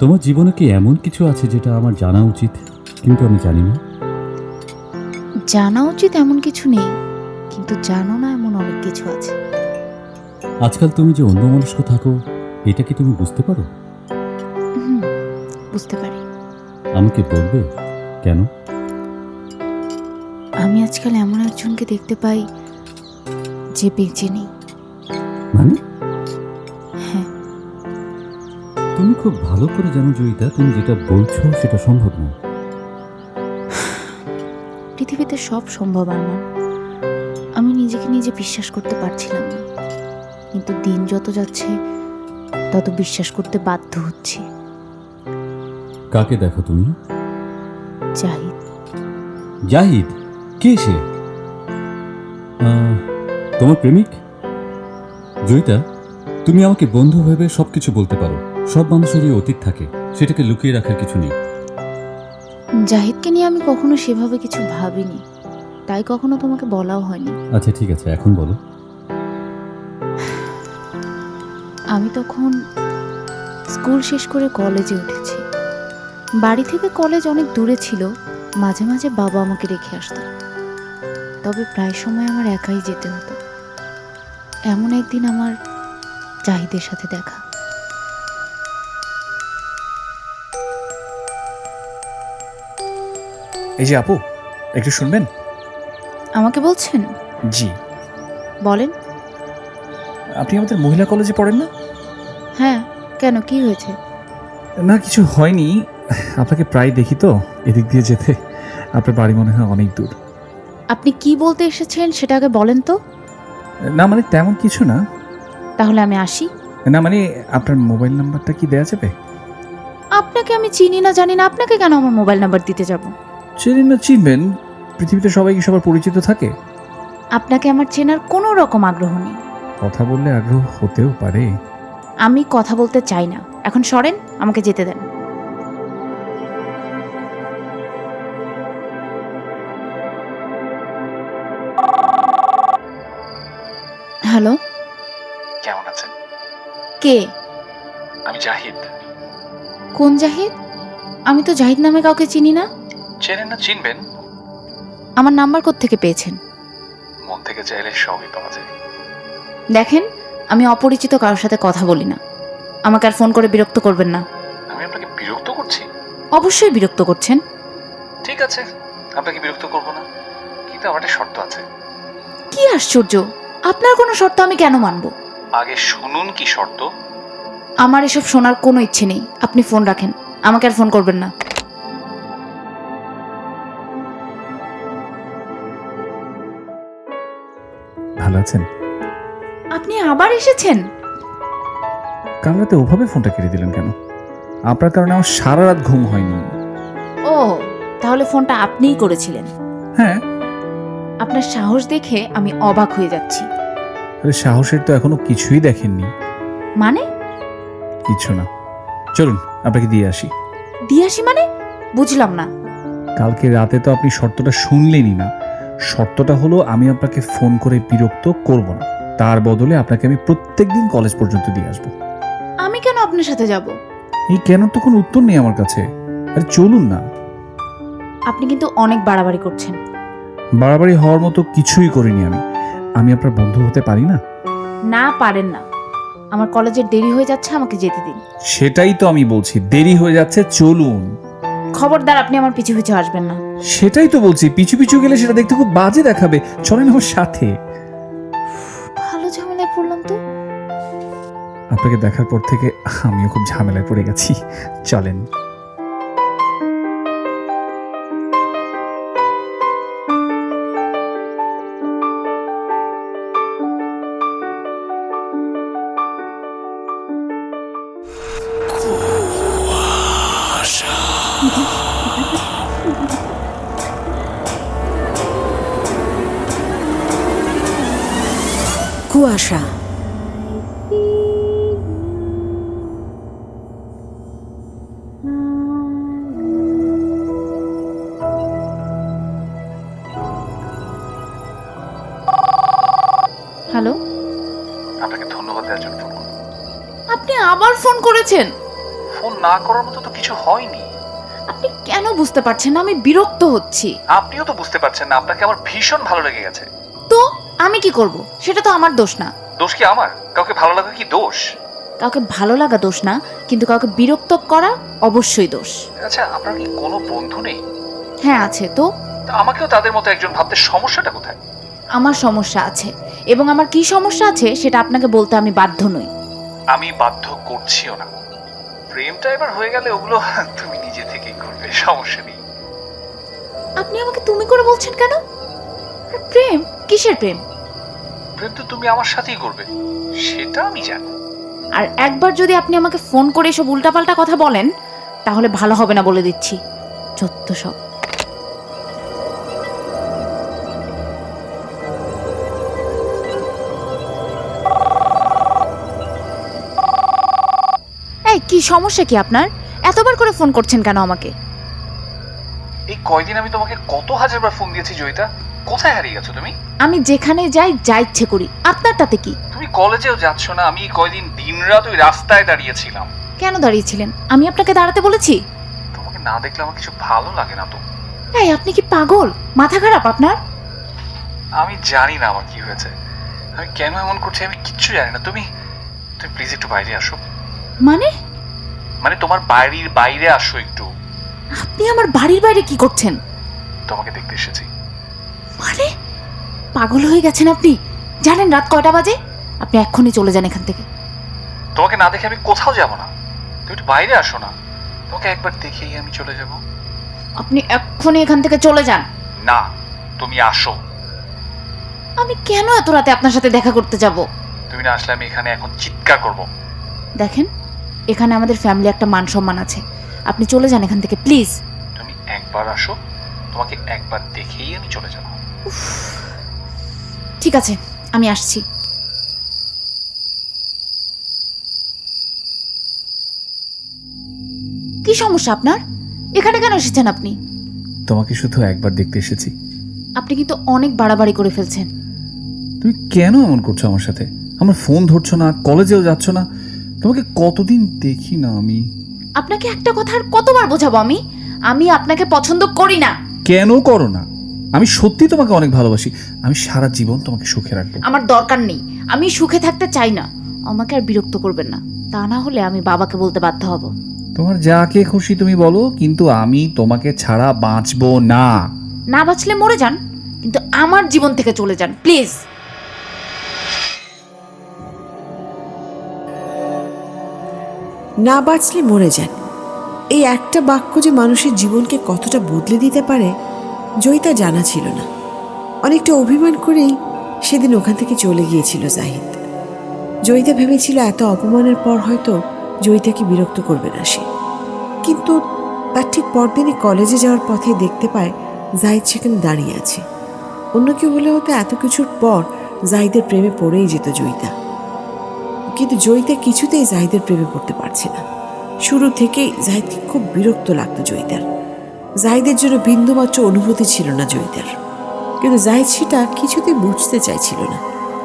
তোমার জীবনে কি এমন কিছু আছে যেটা আমার জানা উচিত কিন্তু আমি জানি না? জানা উচিত এমন কিছু নেই, কিন্তু জানো না এমন অনেক কিছু আছে। আজকাল তুমি যে অন্যমনস্ক থাকো, এটা কি তুমি বুঝতে পারো? বুঝতে পারি। আমাকে বলবে কেন? আমি আজকাল এমন একজনকে দেখতে পাই যে বেঁচে নেই। মানে হ্যাঁ, তুমি খুব ভালো করে জানো জয়িতা, তুমি যেটা বলছো সেটা সম্ভব না। পৃথিবীতে সব সম্ভব আরমান। আমি নিজেকে নিজে বিশ্বাস করতে পারছিলাম না, কিন্তু দিন যত যাচ্ছে তত বিশ্বাস করতে বাধ্য হচ্ছি। কাকে দেখো তুমি? জাহিদ। জাহিদ? কে সে? তোমার প্রেমিক? জয়িতা, তুমি আমাকে বন্ধু ভেবে সবকিছু বলতে পারো। সব মানুষেরই অতীত থাকে, সেটাকে লুকিয়ে রাখার কিছু নেই। জাহিদকে নিয়ে আমি কখনো সেভাবে কিছু ভাবিনি, তাই কখনো তোমাকে বলাও হয়নি। আচ্ছা ঠিক আছে, এখন বলো। আমি তখন স্কুল শেষ করে কলেজে উঠেছি। বাড়ি থেকে কলেজ অনেক দূরে ছিল, মাঝে মাঝে বাবা আমাকে রেখে আসতো, তবে প্রায় সময় আমার একাই যেতে হতো। এমন একদিন আমার জাহিদের সাথে দেখা। এই যে আপু, একটু শুনবেন? আমাকে বলছেন? জি। বলেন। আপনি আমাদের মহিলা কলেজে পড়েন না? হ্যাঁ, কেন, কি হয়েছে? না, কিছু হয়নি। আপনাকে প্রায় দেখি তো এদিক দিয়ে যেতে। আপনার বাড়ি মনে হয় অনেক দূর। আপনি কি বলতে এসেছেন সেটা আগে বলেন তো। না মানে তেমন কিছু না। তাহলে আমি আসি। না মানে আপনার মোবাইল নাম্বারটা কি দেওয়া যাবে? আপনাকে আমি চিনি না জানি না, আপনাকে কেন আমার মোবাইল নাম্বার দিতে যাব? চিনেন না চিনবেন, পৃথিবীতে সবাই কি সবার পরিচিত থাকে? আপনাকে আমার চেনার কোনো রকম আগ্রহ নেই। কথা বললে আগ্রহ হতেও পারে। আমি কথা বলতে চাই না, এখন সরেন, আমাকে যেতে দেন। হ্যালো, কেমন আছেন? কে? আমি জাহিদ। কোন জাহিদ? আমি তো জাহিদ নামে কাউকে চিনি না। চেনেন না চিনবেন? আমার নাম্বার কোত্থেকে পেয়েছেন? মন থেকে চাইলে সবই পাওয়া যায়। দেখেন, আমি অপরিচিত কারোর সাথে কথা বলি না, আমাকে আর ফোন করে বিরক্ত করবেন না। আমি আপনাকে বিরক্ত করছি? অবশ্যই বিরক্ত করছেন। ঠিক আছে, আপনাকে বিরক্ত করব না, কিন্তু আমার একটা শর্ত আছে। কি আশ্চর্য, আপনার কোনো শর্ত আমি কেন মানব? আগে শুনুন কি শর্ত। আমার এসব শোনার কোনো ইচ্ছে নেই, আপনি ফোন রাখেন, আমাকে আর ফোন করবেন না। ভালো আছেন? আপনি আবার এসেছেন? কাল রাতে ওভাবে ফোনটা কেটে দিলেন কেন? আপনার কারণে আমার সারা রাত ঘুম হয়নি। ও, তাহলে ফোনটা আপনিই করেছিলেন? হ্যাঁ। আপনার সাহস দেখে আমি অবাক হয়ে যাচ্ছি। আরে সাহসের তো এখনো কিছুই দেখেননি। মানে? কিছু না, চলুন আপনাকে দিয়ে আসি। দিয়ে আসি মানে? বুঝলাম না। কালকে রাতে তো আপনি শর্তটা শুনলেনই না। শর্তটা হলো আমি আপনাকে ফোন করে বিরক্ত করব না, তার বদলে আপনাকে আমি প্রত্যেকদিন কলেজ পর্যন্ত দিয়ে আসবো। আমি কেন আপনার সাথে যাব? এই কেন তো কোনো উত্তর নেই আমার কাছে। আরে চলুন না। আপনি কিন্তু অনেক বাড়াবাড়ি করছেন। বাড়াবাড়ি হওয়ার মতো কিছুই করিনি আমি। আমি আপনার বন্ধু হতে পারি না? না, পারেন না। আমার কলেজের দেরি হয়ে যাচ্ছে, আমাকে যেতে দিন। সেটাই তো আমি বলছি, দেরি হয়ে যাচ্ছে, চলুন। খবরদার, আপনি আমার পিছু পিছু আসবেন না। সেটাই তো বলছি, পিছু পিছু গেলে সেটা দেখতে খুব বাজে দেখাবে। চলেন আমার সাথে। ভালো ঝামেলায় পড়লাম তো। আপনাকে দেখার পর থেকে আমিও খুব ঝামেলায় পড়ে গেছি। চলেন। কুয়াশা। হ্যালো, আপনাকে ধন্যবাদ দেওয়ার জন্য ফোন করলাম। আপনি আবার ফোন করেছেন? ফোন না করার মতো তো কিছু হয়নি। আপনি কেন বুঝতে পারছেন না আমি বিরক্ত হচ্ছি? আপনিও তো বুঝতে পারছেন না, আপনাকে আমার ভীষণ ভালো লেগে গেছে। তো আমি কি করব? সেটা তো আমার দোষ না। দোষ কি আমার? কাউকে ভালো লাগা কি দোষ? কাউকে ভালো লাগা দোষ না, কিন্তু কাউকে বিরক্ত করা অবশ্যই দোষ। আচ্ছা, আপনার কি কোনো বন্ধু নেই? হ্যাঁ আছে তো। তা আমাকেও তাদের মতো একজন ভাবতে সমস্যাটা কোথায়? আমার সমস্যা আছে, এবং আমার কি সমস্যা আছে সেটা আপনাকে বলতে আমি বাধ্য নই। আমি বাধ্য করছিও না। প্রেমটা এবার হয়ে গেলে ওগুলো তুমি নিজে থেকেই করবে, সমস্যা নেই। আপনি আমাকে তুমি করে বলছেন কেন? আর প্রেম? কিসের প্রেম? প্রেম তো তুমি আমার সাথেই করবে, সেটা আমি জানি। আর একবার যদি আপনি আমাকে ফোন করে এসব উল্টাপাল্টা কথা বলেন তাহলে ভালো হবে না, বলে দিচ্ছি। যত সব। এই কি সমস্যা কি আপনার? এতবার করে ফোন করছেন কেন আমাকে? এই কয়দিন আমি তোমাকে কত হাজারবার ফোন দিয়েছি জয়িতা, কোথায় হারিয়ে গেছো তুমি? আমি যেখানে যাই যা ইচ্ছে করি, আপনার তাতে কি? তুমি কলেজেও যাচ্ছ না, আমি এই কয়দিন দিনরাত ওই রাস্তায় দাঁড়িয়েছিলাম। কেন দাঁড়িয়েছিলেন? আমি আপনাকে দাঁড়াতে বলেছি? তোমাকে না দেখলে আমার কিছু ভালো লাগে না তো। এই আপনি কি পাগল? মাথা খারাপ আপনার? আমি জানি না আমার কি হয়েছে, আমি কেন এমন করছি আমি কিচ্ছু জানি না। তুমি তুমি প্লিজ একটু বাইরে আসো। মানে? মানে তোমার বাড়ির বাইরে আসো একটু। আপনি আমার বাড়ির বাইরে কি করছেন? তোমাকে দেখতে এসেছি। মানে পাগল হয়ে গেছেন আপনি? জানেন রাত কয়টা বাজে? আপনি এক্ষুনি চলে যান এখান থেকে। তোমাকে না দেখে আমি কোথাও যাব না, তুমি একটু বাইরে আসো না। তোমাকে একবার দেখেই আমি চলে যাব। আপনি এক্ষুনি এখান থেকে চলে যান। না, তুমি আসো। আমি কেন এত রাতে আপনার সাথে দেখা করতে যাব? তুমি না আসলে আমি এখানে এখন চিৎকার করব। দেখেন, এখানে আমাদের ফ্যামিলি একটা মান সম্মান আছে। আপনি চলে যান এখান থেকে প্লিজ। তুমি একবার আসো, তোমাকে একবার দেখেই আমি চলে যাব। ঠিক আছে, আমি আসছি। কি সমস্যা আপনার? এখানে কেন এসেছেন আপনি? তোমাকে শুধু একবার দেখতে এসেছি। আপনি কিন্তু অনেক বাড়াবাড়ি করে ফেলছেন। তুমি কেন এমন করছো আমার সাথে? আমার ফোন ধরছো না, কলেজেও যাচ্ছ না। তোমাকে কতদিন দেখি না আমি। আপনাকে একটা কথা আর কতবার বোঝাবো আমি? আমি আপনাকে পছন্দ করি না। কেন করো না? আমি সত্যি তোমাকে অনেক ভালোবাসি, আমি সারা জীবন তোমাকে সুখে রাখবো। আমার দরকার নেই, আমি সুখে থাকতে চাই না। আমাকে আর বিরক্ত করবেন না, তা না হলে আমি বাবাকে বলতে বাধ্য হব। তোমার যাকে খুশি তুমি বলো, কিন্তু আমি তোমাকে ছাড়া বাঁচবো না। না বাঁচলে মরে যান, কিন্তু আমার জীবন থেকে চলে যান প্লিজ। না বাঁচলে মরে যান, এই একটা বাক্য যে মানুষের জীবনকে কতটা বদলে দিতে পারে জয়িতা জানা ছিল না। অনেকটা অভিমান করেই সেদিন ওখান থেকে চলে গিয়েছিল জাহিদ। জয়িতা ভেবেছিল এত অপমানের পর হয়তো জয়িতাকে বিরক্ত করবে না সে, কিন্তু তার ঠিক পরদিনই কলেজে যাওয়ার পথে দেখতে পায় জাহিদ সেখানে দাঁড়িয়ে আছে। অন্য কেউ হলে হয়তো এত কিছুর পর জাহিদের প্রেমে পড়েই যেত জয়িতা, কিন্তু জয়িতা কিছুতেই জাহিদের প্রেমে পড়তে পারছে না। শুরু থেকেই জাহিদকে খুব বিরক্ত লাগতো জয়িতার। জাহিদের জন্য বিন্দুমাত্র অনুভূতি ছিল না জয়িতার, কিন্তু জাহিদ সেটা কিছুতেই বুঝতে চাইছিল না।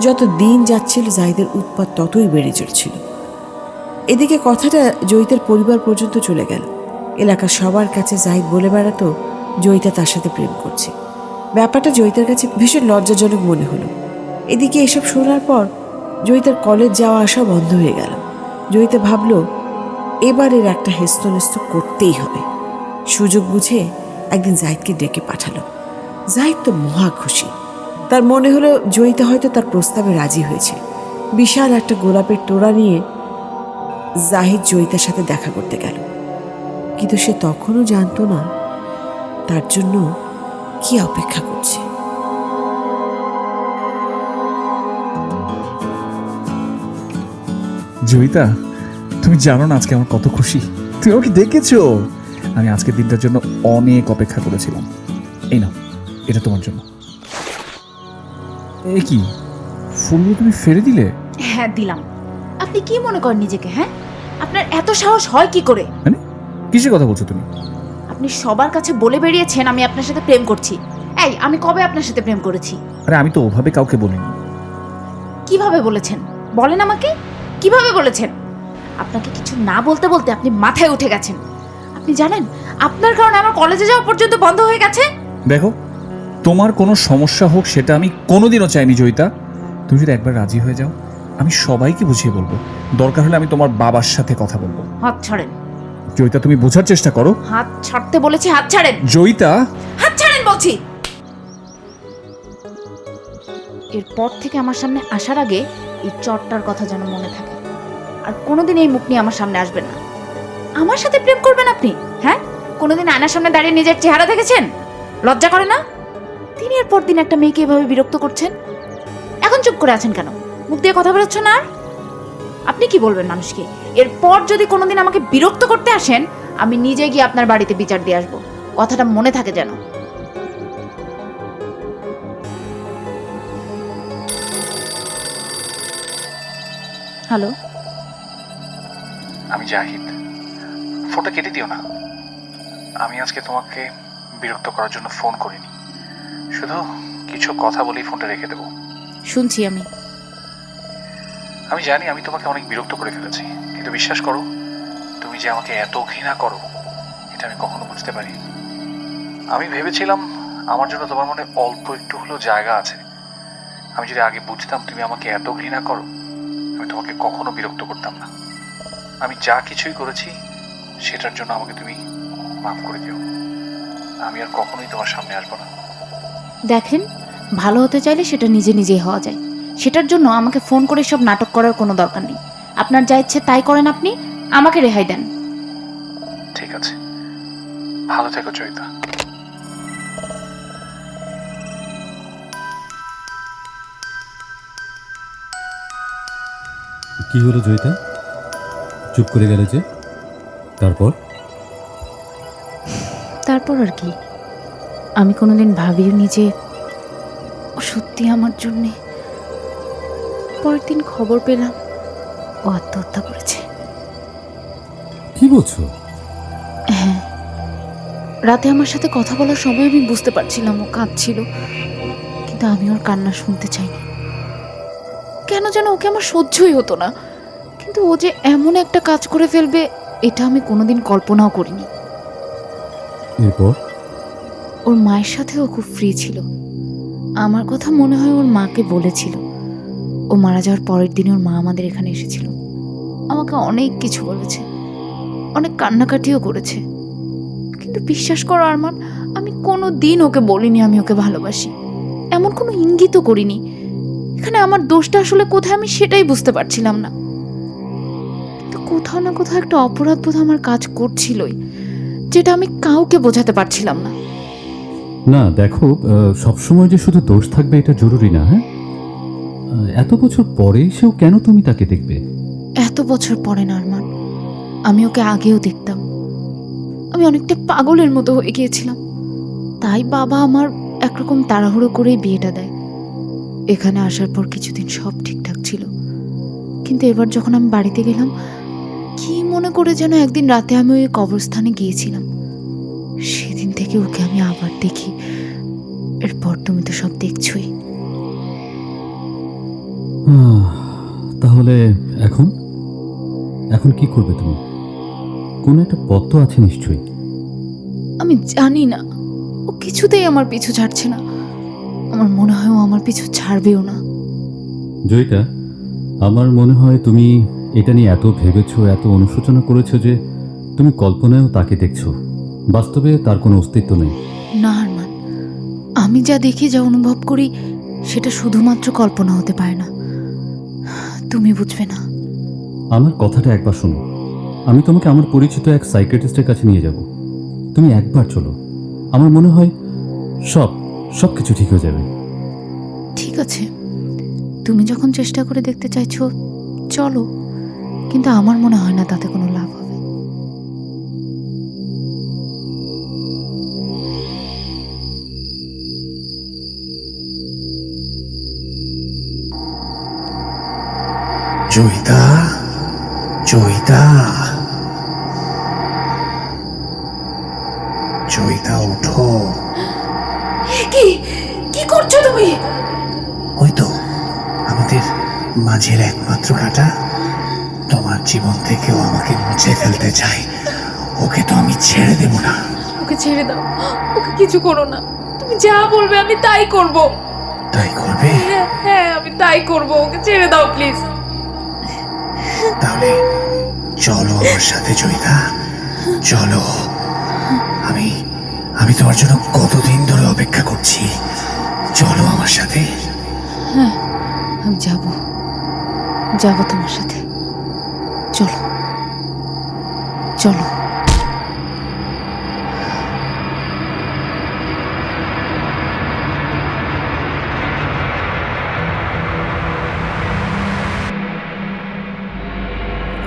যত দিন যাচ্ছিল জাহিদের উৎপাত ততই বেড়ে চলছিল। এদিকে কথাটা জয়িতার পরিবার পর্যন্ত চলে গেল। এলাকার সবার কাছে জাহিদ বলে বেড়াতো জয়িতা তার সাথে প্রেম করছে। ব্যাপারটা জয়িতার কাছে ভীষণ লজ্জাজনক মনে হলো। এদিকে এসব শোনার পর জয়িতার কলেজ যাওয়া আসা বন্ধ হয়ে গেল। জয়িতা ভাবল এবারের একটা হেস্তনেস্ত করতেই হবে। সুযোগ বুঝে একদিন জাহিদকে ডেকে পাঠালো। জাহিদ তো মহা খুশি। তার মনে হলো জয়িতা হয়তো তার প্রস্তাবে রাজি হয়েছে। বিশাল একটা গোলাপের তোড়া নিয়ে জাহিদ জয়িতার সাথে দেখা করতে গেল, কিন্তু সে তখনও জানতো না তার জন্য কি অপেক্ষা করছে। জয়িতা, তুমি জানো না আজকে আমার কত খুশি। তুমি আমাকে দেখেছো? আমি আজকের দিনটার জন্য অনেক অপেক্ষা করেছিলাম। এই নাও, এটা তোমার জন্য। এ কি, ফুলগুলো তুমি ফেলে দিলে? হ্যাঁ দিলাম। আপনি কি মনে করেন নিজেকে? হ্যাঁ, আপনার এত সাহস হয় কি করে? মানে কিসের কথা বলছো তুমি? আপনি সবার কাছে বলে বেরিয়েছেন আমি আপনার সাথে প্রেম করছি। এই আমি কবে আপনার সাথে প্রেম করেছি? আরে আমি তো ওভাবে কাউকে বলিনি। কিভাবে বলেছেন বলেন আমাকে, কিভাবে বলেছেন? আপনাকে কিছু না বলতে বলতে আপনি মাথায় উঠে গেছেন। আপনি জানেন আপনার কারণে আমার কলেজে যাওয়া পর্যন্ত বন্ধ হয়ে গেছে। দেখো, তোমার কোনো সমস্যা হোক সেটা আমি কোনোদিনও চাইনি জয়িতা। তুমি যদি একবার রাজি হয়ে যাও আমি সবাইকে বুঝিয়ে বলবো। দরকার হলে আমি তোমার বাবার সাথে কথা বলবো। হাত ছাড়েন জয়িতা, তুমি বোঝার চেষ্টা করো। হাত ছাড়তে বলেছি, হাত ছাড়েন। জয়িতা, হাত ছাড়েন বলছি। এরপর থেকে আমার সামনে আসার আগে এই চটটার কথা যেন মনে থাকে, আর কোনোদিন এই মুখ নিয়ে আমার সামনে আসবেন না। আমার সাথে প্রেম করবেন আপনি? হ্যাঁ, কোনোদিন আয়নার সামনে দাঁড়িয়ে নিজের চেহারা দেখেছেন? লজ্জা করে না? দিনের পর দিন একটা মেয়েকে এভাবে বিরক্ত করছেন। এখন চুপ করে আছেন কেন? মুখ দিয়ে কথা বেরোচ্ছে না? আর আপনি কি বলবেন মানুষকে? এরপর যদি কোনোদিন আমাকে বিরক্ত করতে আসেন, আমি নিজে গিয়ে আপনার বাড়িতে বিচার দিয়ে আসবো। কথাটা মনে থাকে যেন। হ্যালো, আমি জাহিদ। ফোনটা কেটে দিও না। আমি আজকে তোমাকে বিরক্ত করার জন্য ফোন করিনি, শুধু কিছু কথা বলেই ফোনটা রেখে দেবো। শুনছি আমি। আমি জানি আমি তোমাকে অনেক বিরক্ত করে ফেলেছি, কিন্তু বিশ্বাস করো, তুমি যে আমাকে এত ঘৃণা করো এটা আমি কখনো বুঝতে পারিনি। আমি ভেবেছিলাম আমার জন্য তোমার মনে অল্প একটু হলেও জায়গা আছে। আমি যদি আগে বুঝতাম তুমি আমাকে এত ঘৃণা করো, আমি তোমাকে কখনো বিরক্ত করতাম না। আমি যা কিছুই করেছি সেটার জন্য আমাকে তুমি মাফ করে দিও। আমি আর কখনোই তোমার সামনে আসবো না। দেখেন, ভালো হতে চাইলে সেটা নিজে নিজেই হওয়া যায়। সেটার জন্য আমাকে ফোন করে সব নাটক করার কোনো দরকার নেই। আপনার যা ইচ্ছে তাই করেন আপনি, আমাকে রেহাই দেন। ঠিক আছে, ভালো থেকো চৈতা। কি হলো জয়িতা, চুপ করে গেলে যে? তারপর? তারপর আর কি, আমি কোনোদিন ভাবিও নি যে ও সত্যি আমার জন্যে। পরের দিন খবর পেলাম ও আত্মহত্যা করেছে। কি বলছো? হ্যাঁ, রাতে আমার সাথে কথা বলার সময় আমি বুঝতে পারছিলাম ও কাঁদছিল, কিন্তু আমি ওর কান্না শুনতে চাইনি। কেন যেন ওকে আমার সহ্যই হতো না, কিন্তু ও যে এমন একটা কাজ করে ফেলবে এটা আমি কোনোদিন কল্পনাও করিনি। এরপর? ওর মায়ের সাথেও খুব ফ্রি ছিল। আমার কথা মনে হয় ওর মাকে বলেছিল। ও মারা যাওয়ার পরের দিনে ওর মা আমাদের এখানে এসেছিল, আমাকে অনেক কিছু বলেছে, অনেক কান্নাকাটিও করেছে। কিন্তু বিশ্বাস করো আরমান, আমি কোনো দিন ওকে বলিনি আমি ওকে ভালোবাসি, এমন কোনো ইঙ্গিতও করিনি। এখানে আমার দোষটা আসলে কোথায় আমি সেটাই বুঝতে পারছিলাম না। কিন্তু কোথাও না কোথাও একটা অপরাধ বোধ আমার কাজ করছিলই, যেটা আমি কাউকে বোঝাতে পারছিলাম না। না দেখো, সবসময় যে শুধু দোষ থাকবে এটা জরুরি না। হ্যাঁ, এত বছর পরে সেও কেন তুমি তাকে দেখবে? এত বছর পরে না আরমান, আমি ওকে আগেও দেখতাম। আমি অনেকটা পাগলের মতো হয়ে গিয়েছিলাম। তাই বাবা আমার একরকম তাড়াহুড়ো করেই বিয়েটা দেয়। এখানে আসার পর কিছুদিন সব ঠিকঠাক ছিল, কিন্তু এবার যখন আমি বাড়িতে গেলাম, কি মনে করে যেন একদিন রাতে আমি ওই কবরস্থানে গিয়েছিলাম। সেদিন থেকে ওকে আমি আবার দেখি। এরপর তুমি তো সব দেখছোই। তাহলে এখন এখন কি করবে তুমি? কোনো একটা পথ তো আছে নিশ্চয়ই। আমি জানি না, ও কিছুতেই আমার পিছু ছাড়ছে না। আমার মনে হয় ও আমার পিছু ছাড়বেও না। জয়িতা, আমার মনে হয় তুমি এটা নিয়ে এত ভেবেছো, এত অনুশোচনা করেছো যে তুমি কল্পনায়ও তাকে দেখছো, বাস্তবে তার কোনো অস্তিত্ব নেই। না আরমান, আমি যা দেখি, যা অনুভব করি, সেটা শুধুমাত্র কল্পনা হতে পারে না। তুমি বুঝবে না। আমার কথাটা একবার শোনো। আমি তোমাকে আমার পরিচিত এক সাইকিয়াট্রিস্টের কাছে নিয়ে যাব। তুমি একবার চলো, আমার মনে হয় সব কিছু ঠিক হয়ে যাবে। ঠিক আছে, তুমি যখন চেষ্টা করে দেখতে চাইছো চলো, কিন্তু আমার মনে হয় না তাতে কোনো লাভ হবে। জয়িতা, জয়িতা, জয়িতা ওঠো। কি কি করছো তুমি? ওই তো আমাদের মাঝের একমাত্র কাঁটা, তোমার জীবন থেকেও আমাকে মুছে ফেলতে চাই। ওকে তো আমি ছেড়ে দেব না। ওকে ছেড়ে দাও, ওকে কিছু করো না। তুমি যা বলবে আমি তাই করব। তাই করবে? হ্যাঁ, আমি তাই করব। ওকে ছেড়ে দাও প্লিজ। তাহলে চলো আমার সাথে জয়িতা, চলো। আমি তোমার জন্য কতদিন ধরে অপেক্ষা করছি। চলো আমার সাথে। হ্যাঁ, আমি যাব তোমার সাথে। চলো চলো।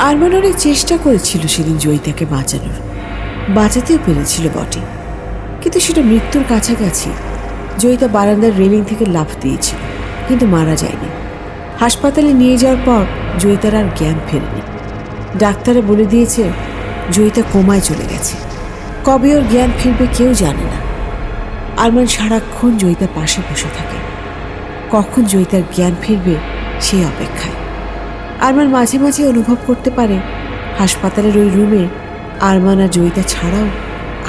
আরমান অনেক চেষ্টা করেছিল সেদিন জয়িতাকে বাঁচাতেও পেরেছিল বটে, কিন্তু সেটা মৃত্যুর কাছাকাছি। জয়িতা বারান্দার রেলিং থেকে লাফ দিয়েছিল, কিন্তু মারা যায়নি। হাসপাতালে নিয়ে যাওয়ার পর জয়িতার আর জ্ঞান ফেরেনি। ডাক্তাররা বলে দিয়েছে জয়িতা কোমায় চলে গেছে। কবে ওর জ্ঞান ফিরবে কেউ জানে না। আরমান সারাক্ষণ জয়িতার পাশে বসে থাকে, কখন জয়িতার জ্ঞান ফিরবে সেই অপেক্ষায়। আরমান মাঝে মাঝে অনুভব করতে পারে হাসপাতালের ওই রুমে আরমান আর জয়িতা ছাড়াও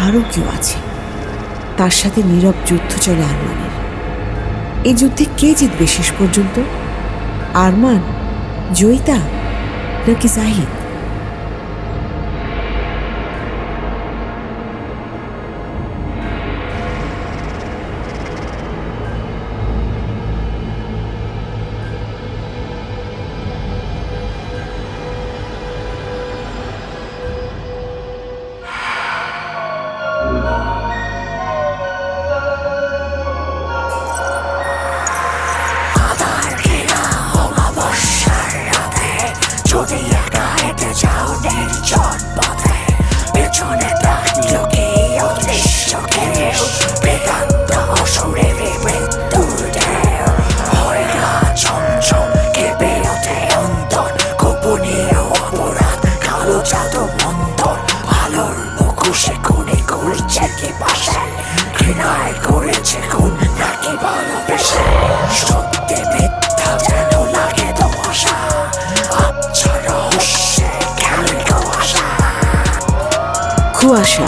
আরও কেউ আছে। তার সাথে নীরব যুদ্ধ চলে আরমানের। এই যুদ্ধে কে জিতবে শেষ পর্যন্ত? আরমান, জয়িতা নাকি জাহিদ? যদি একা হেঁটে যাও নির্জন পথে, পেছনে তাকলো কি অদৃশ্য কেউ, বেদান্ত অসুরে মৃত্যুর ঢেউ। হয় না ছমছম কেঁপে ওঠে অন্তর, গোপনীয় অপরাধ কালো জাদু মন্তর। ভালোর মুখোশে খুনে করছে কি পাশে, ঘৃণায় করেছে খুন নাকি ভালোবেসে। সত্যি মিথ্যা যেন লাগে ধোঁয়াশা, কুয়াশা